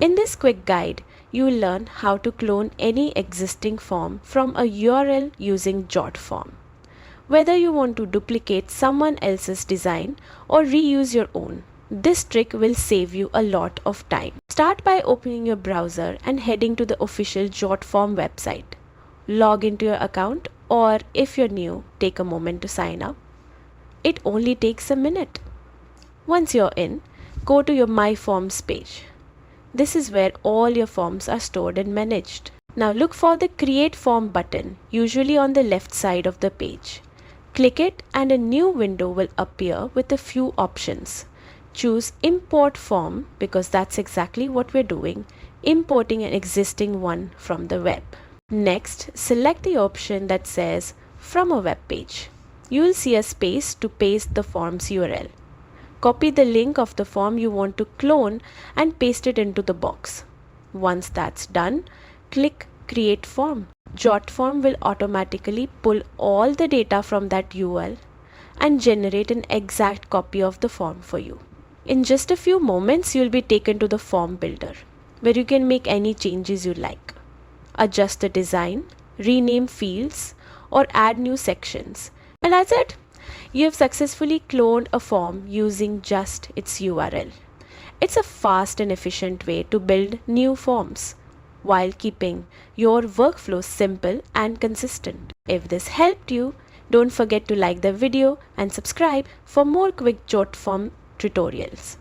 In this quick guide, you will learn how to clone any existing form from a URL using Jotform. Whether you want to duplicate someone else's design or reuse your own, this trick will save you a lot of time. Start by opening your browser and heading to the official Jotform website. Log into your account, or if you're new, take a moment to sign up. It only takes a minute. Once you're in, go to your My Forms page. This is where all your forms are stored and managed. Now look for the Create Form button, usually on the left side of the page. Click it and a new window will appear with a few options. Choose Import Form because that's exactly what we're doing, importing an existing one from the web. Next, select the option that says From a web page. You will see a space to paste the form's URL. Copy the link of the form you want to clone and paste it into the box. Once that's done, click Create Form. Jotform will automatically pull all the data from that URL and generate an exact copy of the form for you. In just a few moments, you'll be taken to the form builder, where you can make any changes you like. Adjust the design, rename fields, or add new sections. And that's it. You have successfully cloned a form using just its URL. It's a fast and efficient way to build new forms while keeping your workflow simple and consistent. If this helped you, don't forget to like the video and subscribe for more quick Jotform tutorials.